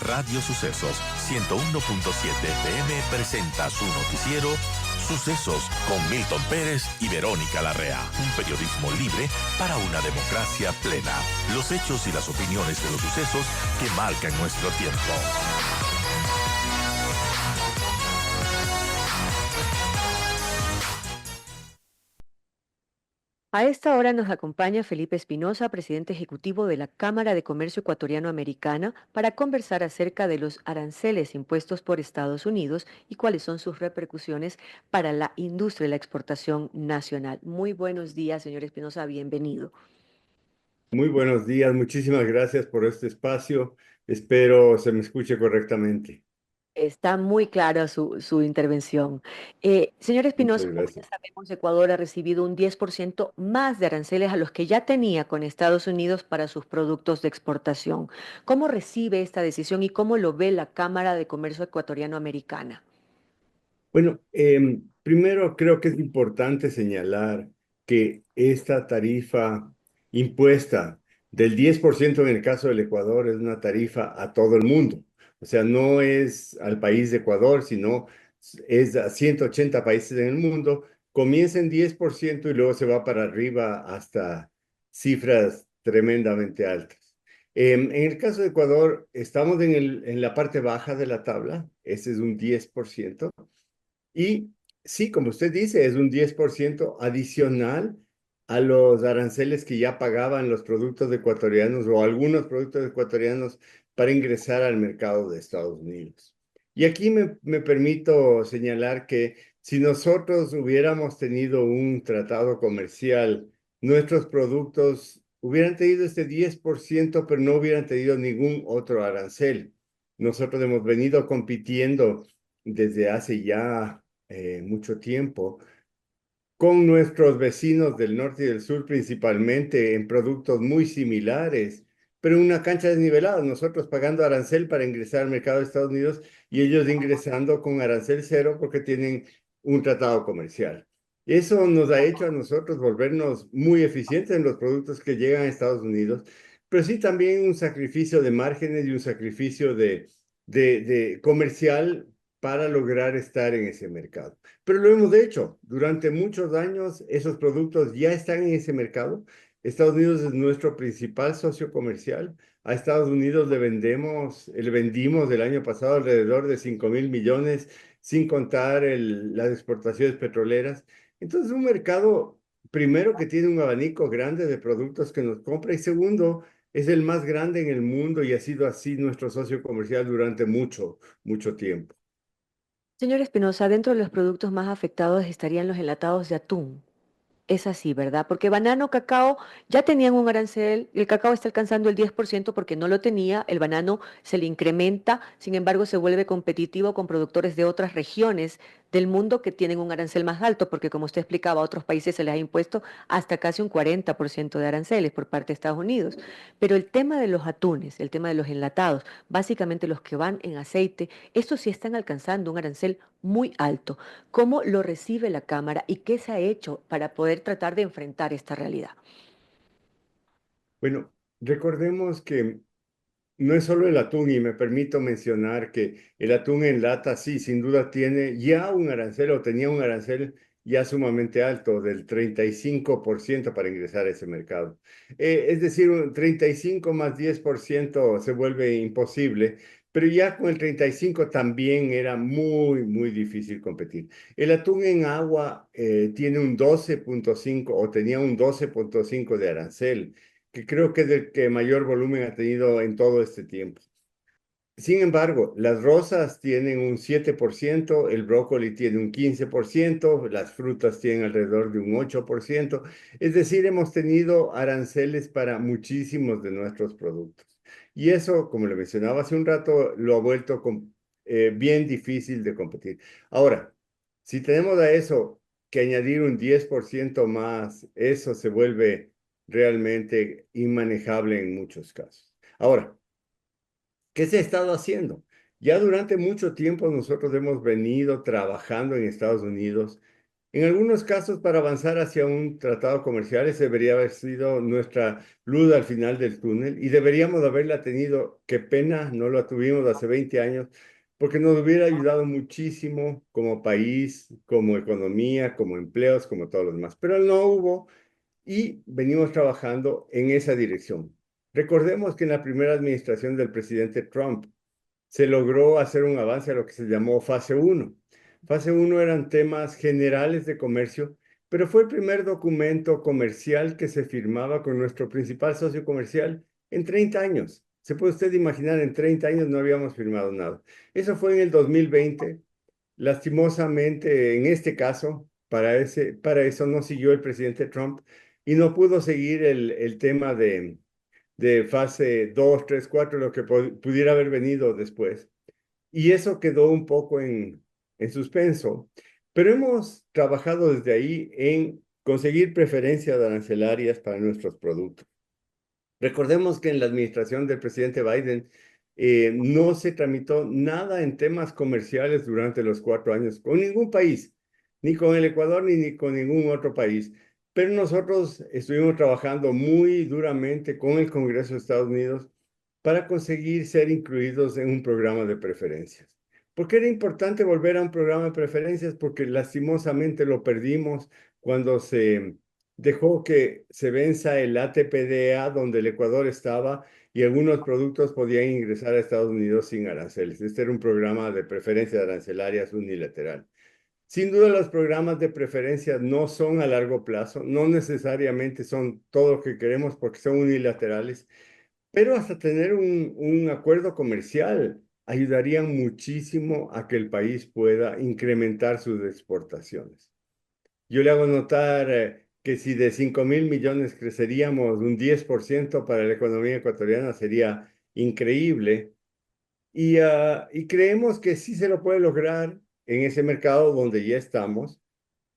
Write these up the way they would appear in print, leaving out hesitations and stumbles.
Radio Sucesos 101.7 FM presenta su noticiero Sucesos con Milton Pérez y Verónica Larrea. Un periodismo libre para una democracia plena. Los hechos y las opiniones de los sucesos que marcan nuestro tiempo. A esta hora nos acompaña Felipe Espinosa, presidente ejecutivo de la Cámara de Comercio Ecuatoriano-Americana, para conversar acerca de los aranceles impuestos por Estados Unidos y cuáles son sus repercusiones para la industria y la exportación nacional. Muy buenos días, señor Espinosa, bienvenido. Muy buenos días, muchísimas gracias por este espacio. Espero se me escuche correctamente. Está muy clara su intervención. Señor Muchas Espinosa, como ya gracias. sabemos, Ecuador ha recibido un 10% más de aranceles a los que ya tenía con Estados Unidos para sus productos de exportación. ¿Cómo recibe esta decisión y cómo lo ve la Cámara de Comercio Ecuatoriano-Americana? Bueno, primero creo que es importante señalar que esta tarifa impuesta del 10% en el caso del Ecuador es una tarifa a todo el mundo. O sea, no es al país de Ecuador, sino es a 180 países en el mundo. Comienza en 10% y luego se va para arriba hasta cifras tremendamente altas. En el caso de Ecuador, estamos en la parte baja de la tabla, ese es un 10%. Y sí, como usted dice, es un 10% adicional a los aranceles que ya pagaban los productos ecuatorianos o algunos productos ecuatorianos para ingresar al mercado de Estados Unidos. Y aquí me permito señalar que si nosotros hubiéramos tenido un tratado comercial, nuestros productos hubieran tenido este 10%, pero no hubieran tenido ningún otro arancel. Nosotros hemos venido compitiendo desde hace ya mucho tiempo con nuestros vecinos del norte y del sur, principalmente en productos muy similares, pero en una cancha desnivelada, nosotros pagando arancel para ingresar al mercado de Estados Unidos y ellos ingresando con arancel cero porque tienen un tratado comercial. Eso nos ha hecho a nosotros volvernos muy eficientes en los productos que llegan a Estados Unidos, pero sí también un sacrificio de márgenes y un sacrificio de comercial para lograr estar en ese mercado. Pero lo hemos hecho. Durante muchos años esos productos ya están en ese mercado. Estados Unidos es nuestro principal socio comercial. A Estados Unidos le vendimos el año pasado alrededor de 5.000 millones, sin contar las exportaciones petroleras. Entonces, un mercado, primero, que tiene un abanico grande de productos que nos compra y segundo, es el más grande en el mundo y ha sido así nuestro socio comercial durante mucho, mucho tiempo. Señor Espinosa, dentro de los productos más afectados estarían los enlatados de atún. Es así, ¿verdad? Porque banano, cacao ya tenían un arancel, el cacao está alcanzando el 10% porque no lo tenía, el banano se le incrementa, sin embargo se vuelve competitivo con productores de otras regiones del mundo que tienen un arancel más alto, porque como usted explicaba, a otros países se les ha impuesto hasta casi un 40% de aranceles por parte de Estados Unidos. Pero el tema de los atunes, el tema de los enlatados, básicamente los que van en aceite, estos sí están alcanzando un arancel muy alto. ¿Cómo lo recibe la Cámara y qué se ha hecho para poder tratar de enfrentar esta realidad? Bueno, recordemos que no es solo el atún, y me permito mencionar que el atún en lata sí, sin duda tiene ya un arancel o tenía un arancel ya sumamente alto, del 35% para ingresar a ese mercado. Es decir, un 35 más 10% se vuelve imposible, pero ya con el 35 también era muy, muy difícil competir. El atún en agua tiene un 12.5 o tenía un 12.5 de arancel que creo que es el que mayor volumen ha tenido en todo este tiempo. Sin embargo, las rosas tienen un 7%, el brócoli tiene un 15%, las frutas tienen alrededor de un 8%. Es decir, hemos tenido aranceles para muchísimos de nuestros productos. Y eso, como le mencionaba hace un rato, lo ha vuelto bien difícil de competir. Ahora, si tenemos a eso que añadir un 10% más, eso se vuelve realmente inmanejable en muchos casos. Ahora, ¿qué se ha estado haciendo? Ya durante mucho tiempo nosotros hemos venido trabajando en Estados Unidos En algunos casos, para avanzar hacia un tratado comercial, ese debería haber sido nuestra luz al final del túnel y deberíamos haberla tenido. Qué pena, no la tuvimos hace 20 años, porque nos hubiera ayudado muchísimo como país, como economía, como empleos, como todos los demás. Pero no hubo y venimos trabajando en esa dirección. Recordemos que en la primera administración del presidente Trump se logró hacer un avance a lo que se llamó fase uno. Fase uno eran temas generales de comercio, pero fue el primer documento comercial que se firmaba con nuestro principal socio comercial en 30 años. Se puede usted imaginar, en 30 años no habíamos firmado nada. Eso fue en el 2020. Lastimosamente, en este caso, para eso no siguió el presidente Trump y no pudo seguir el tema de fase 2, 3, 4, lo que pudiera haber venido después. Y eso quedó un poco en suspenso, pero hemos trabajado desde ahí en conseguir preferencias arancelarias para nuestros productos. Recordemos que en la administración del presidente Biden no se tramitó nada en temas comerciales durante los 4 años con ningún país, ni con el Ecuador ni con ningún otro país. Pero nosotros estuvimos trabajando muy duramente con el Congreso de Estados Unidos para conseguir ser incluidos en un programa de preferencias. ¿Por qué era importante volver a un programa de preferencias? Porque lastimosamente lo perdimos cuando se dejó que se venza el ATPDA donde el Ecuador estaba y algunos productos podían ingresar a Estados Unidos sin aranceles. Este era un programa de preferencias arancelarias unilateral. Sin duda los programas de preferencias no son a largo plazo, no necesariamente son todo lo que queremos porque son unilaterales, pero hasta tener un acuerdo comercial ayudarían muchísimo a que el país pueda incrementar sus exportaciones. Yo le hago notar que si de 5.000 millones creceríamos un 10% para la economía ecuatoriana sería increíble y creemos que sí se lo puede lograr en ese mercado donde ya estamos,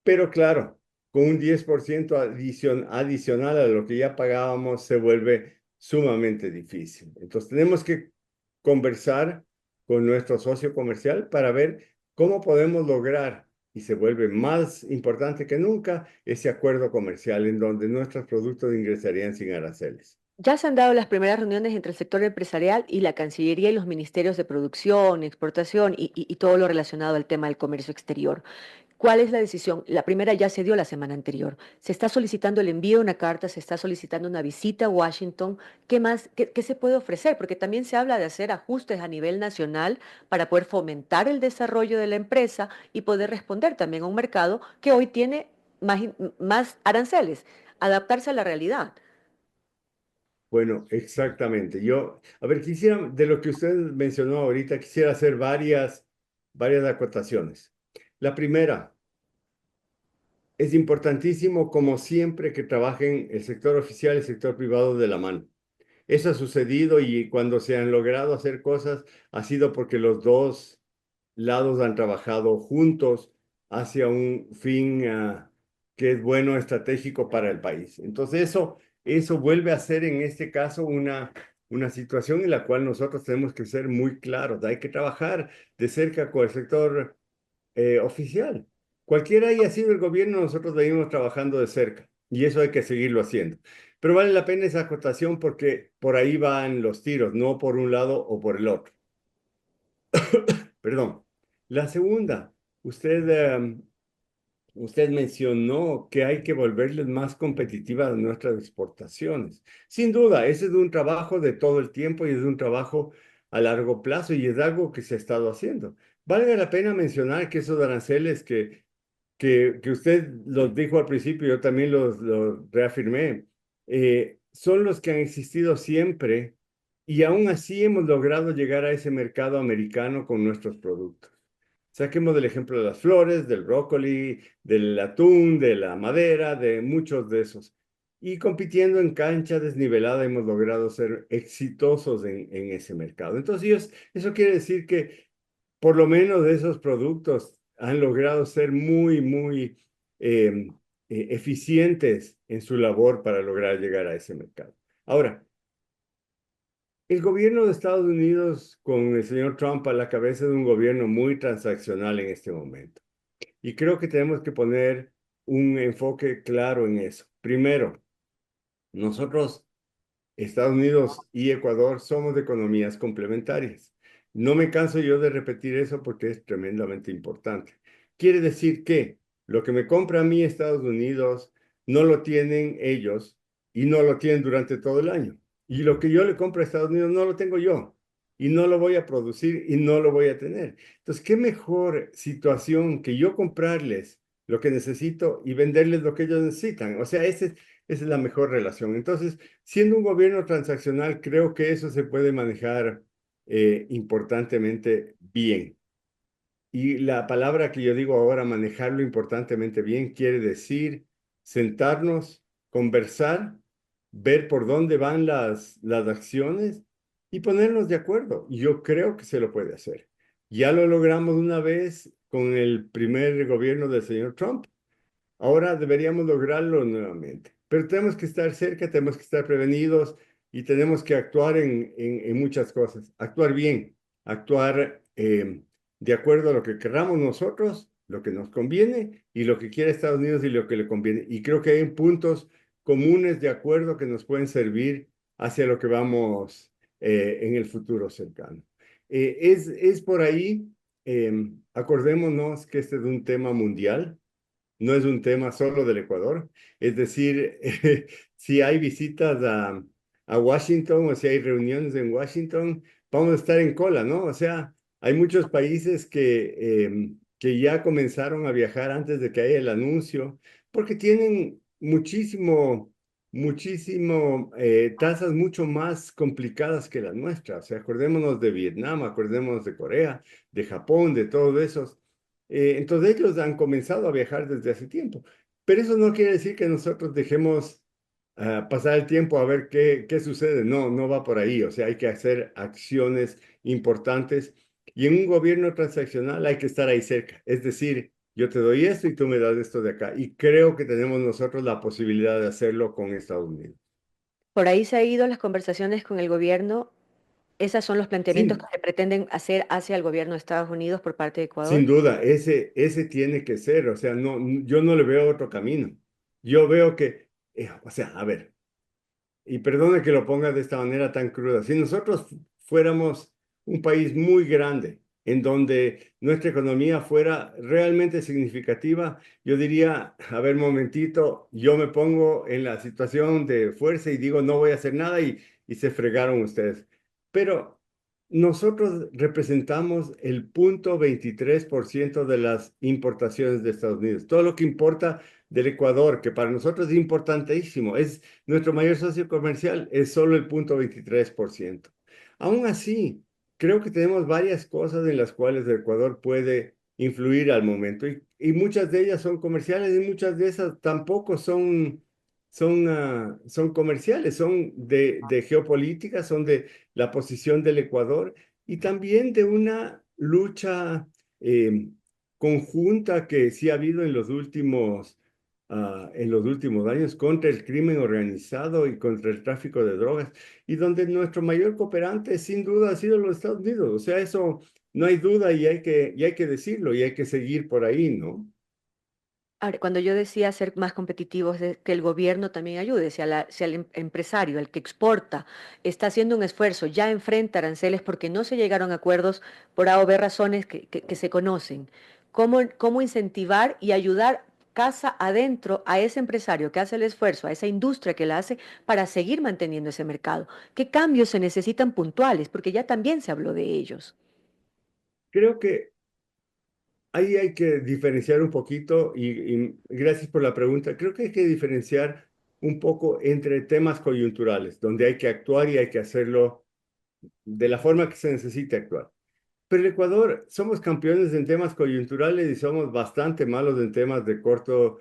pero claro, con un 10% adicional a lo que ya pagábamos se vuelve sumamente difícil. Entonces tenemos que conversar con nuestro socio comercial para ver cómo podemos lograr, y se vuelve más importante que nunca, ese acuerdo comercial en donde nuestros productos ingresarían sin aranceles. Ya se han dado las primeras reuniones entre el sector empresarial y la Cancillería y los ministerios de producción, exportación y todo lo relacionado al tema del comercio exterior. ¿Cuál es la decisión? La primera ya se dio la semana anterior. Se está solicitando el envío de una carta, se está solicitando una visita a Washington. ¿Qué más? ¿Qué se puede ofrecer? Porque también se habla de hacer ajustes a nivel nacional para poder fomentar el desarrollo de la empresa y poder responder también a un mercado que hoy tiene más aranceles, adaptarse a la realidad. Bueno, exactamente. Yo, a ver, quisiera, de lo que usted mencionó ahorita, quisiera hacer varias acotaciones. La primera, es importantísimo, como siempre, que trabajen el sector oficial y el sector privado de la mano. Eso ha sucedido y cuando se han logrado hacer cosas ha sido porque los dos lados han trabajado juntos hacia un fin que es bueno, estratégico para el país. Entonces eso vuelve a ser en este caso una situación en la cual nosotros tenemos que ser muy claros. Hay que trabajar de cerca con el sector oficial. Cualquiera haya sido el gobierno, nosotros venimos trabajando de cerca y eso hay que seguirlo haciendo. Pero vale la pena esa acotación porque por ahí van los tiros, no por un lado o por el otro. Perdón. La segunda, usted mencionó que hay que volverles más competitivas nuestras exportaciones. Sin duda, ese es un trabajo de todo el tiempo y es un trabajo a largo plazo y es algo que se ha estado haciendo. Vale la pena mencionar que esos aranceles que usted los dijo al principio, yo también los reafirmé, son los que han existido siempre y aún así hemos logrado llegar a ese mercado americano con nuestros productos. Saquemos del ejemplo de las flores, del brócoli, del atún, de la madera, de muchos de esos. Y compitiendo en cancha desnivelada hemos logrado ser exitosos en ese mercado. Entonces, eso quiere decir que por lo menos esos productos han logrado ser muy eh, eficientes en su labor para lograr llegar a ese mercado. Ahora, el gobierno de Estados Unidos, con el señor Trump a la cabeza, de un gobierno muy transaccional en este momento. Y creo que tenemos que poner un enfoque claro en eso. Primero, nosotros, Estados Unidos y Ecuador, somos de economías complementarias. No me canso yo de repetir eso porque es tremendamente importante. Quiere decir que lo que me compra a mí Estados Unidos no lo tienen ellos y no lo tienen durante todo el año. Y lo que yo le compro a Estados Unidos no lo tengo yo y no lo voy a producir y no lo voy a tener. Entonces, ¿qué mejor situación que yo comprarles lo que necesito y venderles lo que ellos necesitan? O sea, esa es la mejor relación. Entonces, siendo un gobierno transaccional, creo que eso se puede manejar importantemente bien. Y la palabra que yo digo ahora, manejarlo importantemente bien, quiere decir sentarnos, conversar, ver por dónde van las acciones y ponernos de acuerdo. Y yo creo que se lo puede hacer. Ya lo logramos una vez con el primer gobierno del señor Trump. Ahora deberíamos lograrlo nuevamente, pero tenemos que estar cerca, tenemos que estar prevenidos y tenemos que actuar en muchas cosas. Actuar bien, actuar de acuerdo a lo que querramos nosotros, lo que nos conviene y lo que quiere Estados Unidos y lo que le conviene. Y creo que hay puntos comunes de acuerdo que nos pueden servir hacia lo que vamos en el futuro cercano. Es por ahí, acordémonos que este es un tema mundial, no es un tema solo del Ecuador. Es decir, si hay visitas a Washington o si hay reuniones en Washington, vamos a estar en cola, ¿no? O sea, hay muchos países que ya comenzaron a viajar antes de que haya el anuncio, porque tienen muchísimo, tasas mucho más complicadas que las nuestras. O sea, acordémonos de Vietnam, acordémonos de Corea, de Japón, de todos esos. Entonces ellos han comenzado a viajar desde hace tiempo, pero eso no quiere decir que nosotros dejemos pasar el tiempo a ver qué sucede. No, no va por ahí. O sea, hay que hacer acciones importantes y en un gobierno transaccional hay que estar ahí cerca. Es decir, yo te doy esto y tú me das esto de acá. Y creo que tenemos nosotros la posibilidad de hacerlo con Estados Unidos. Por ahí se han ido las conversaciones con el gobierno. ¿Esos son los planteamientos que Sí, se pretenden hacer hacia el gobierno de Estados Unidos por parte de sin Ecuador? duda, ese tiene que ser. O sea, no, yo no le veo otro camino. Yo veo que, o sea, a ver. Y perdone que lo ponga de esta manera tan cruda, si nosotros fuéramos un país muy grande, en donde nuestra economía fuera realmente significativa, yo diría, a ver, momentito, yo me pongo en la situación de fuerza y digo, no voy a hacer nada y se fregaron ustedes. Pero nosotros representamos el 0,23% de las importaciones de Estados Unidos. Todo lo que importa del Ecuador, que para nosotros es importantísimo, es nuestro mayor socio comercial, es solo el 0,23%. Aún así, creo que tenemos varias cosas en las cuales el Ecuador puede influir al momento y muchas de ellas son comerciales y muchas de esas tampoco son comerciales, son de geopolítica, son de la posición del Ecuador y también de una lucha eh, conjunta que sí ha habido en los últimos años contra el crimen organizado y contra el tráfico de drogas, y donde nuestro mayor cooperante sin duda ha sido los Estados Unidos. O sea, eso no hay duda y hay que decirlo y hay que seguir por ahí, ¿no? Ahora, cuando yo decía ser más competitivos, de que el gobierno también ayude, si el empresario, el que exporta, está haciendo un esfuerzo, ya enfrenta aranceles porque no se llegaron a acuerdos por A o B razones que se conocen. ¿Cómo incentivar y ayudar casa adentro a ese empresario que hace el esfuerzo, a esa industria que la hace para seguir manteniendo ese mercado? ¿Qué cambios se necesitan puntuales? Porque ya también se habló de ellos. Creo que ahí hay que diferenciar un poquito y gracias por la pregunta. Creo que hay que diferenciar un poco entre temas coyunturales, donde hay que actuar y hay que hacerlo de la forma que se necesite actuar. Pero el Ecuador somos campeones en temas coyunturales y somos bastante malos en temas de corto,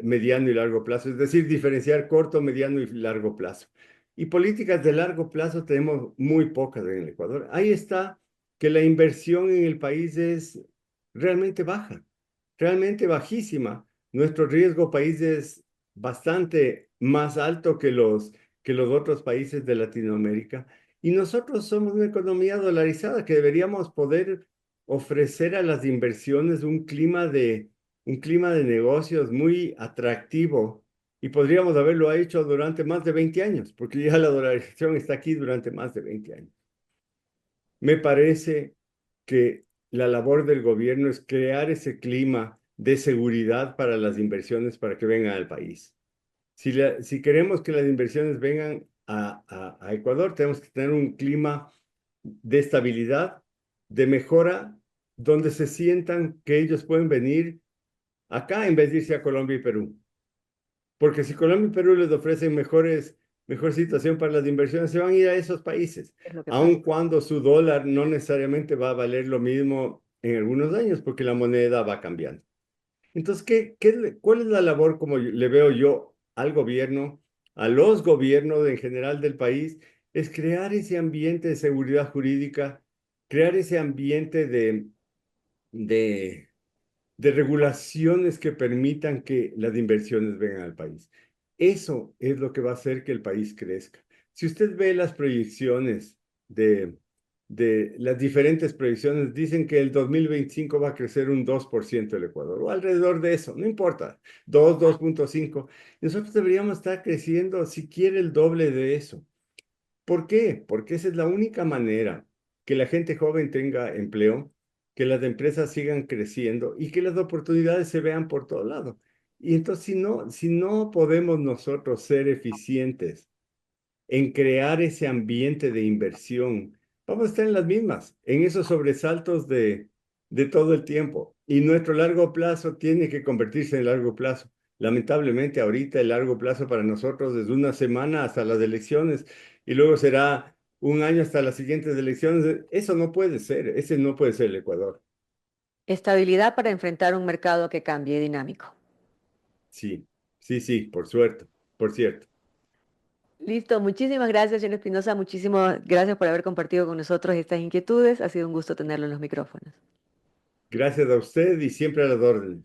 mediano y largo plazo, es decir, diferenciar corto, mediano y largo plazo. Y políticas de largo plazo tenemos muy pocas en el Ecuador. Ahí está que la inversión en el país es realmente baja, realmente bajísima. Nuestro riesgo país es bastante más alto que los otros países de Latinoamérica. Y nosotros somos una economía dolarizada que deberíamos poder ofrecer a las inversiones un clima un clima de negocios muy atractivo y podríamos haberlo hecho durante más de 20 años, porque ya la dolarización está aquí durante más de 20 años. Me parece que la labor del gobierno es crear ese clima de seguridad para las inversiones para que vengan al país. Si queremos que las inversiones vengan a Ecuador, tenemos que tener un clima de estabilidad, de mejora, donde se sientan que ellos pueden venir acá en vez de irse a Colombia y Perú. Porque si Colombia y Perú les ofrecen mejor situación para las inversiones, se van a ir a esos países, Es lo que pasa. aun cuando su dólar no necesariamente va a valer lo mismo en algunos años, porque la moneda va cambiando. Entonces, ¿cuál es la labor, como le veo yo al gobierno, a los gobiernos en general del país? Es crear ese ambiente de seguridad jurídica, crear ese ambiente de, de regulaciones que permitan que las inversiones vengan al país. Eso es lo que va a hacer que el país crezca. Si usted ve las proyecciones de las diferentes proyecciones, dicen que el 2025 va a crecer un 2% el Ecuador, o alrededor de eso, no importa, 2.5. Nosotros deberíamos estar creciendo siquiera el doble de eso. ¿Por qué? Porque esa es la única manera que la gente joven tenga empleo, que las empresas sigan creciendo y que las oportunidades se vean por todo lado. Y entonces, si no podemos nosotros ser eficientes en crear ese ambiente de inversión, vamos a estar en las mismas, en esos sobresaltos de todo el tiempo. Y nuestro largo plazo tiene que convertirse en largo plazo. Lamentablemente, ahorita el largo plazo para nosotros es una semana hasta las elecciones y luego será un año hasta las siguientes elecciones. Eso no puede ser, ese no puede ser el Ecuador. Estabilidad para enfrentar un mercado que cambie dinámico. Sí, sí, sí, por suerte, por cierto. Listo, muchísimas gracias, señor Espinosa. Muchísimas gracias por haber compartido con nosotros estas inquietudes. Ha sido un gusto tenerlo en los micrófonos. Gracias a usted y siempre a las órdenes.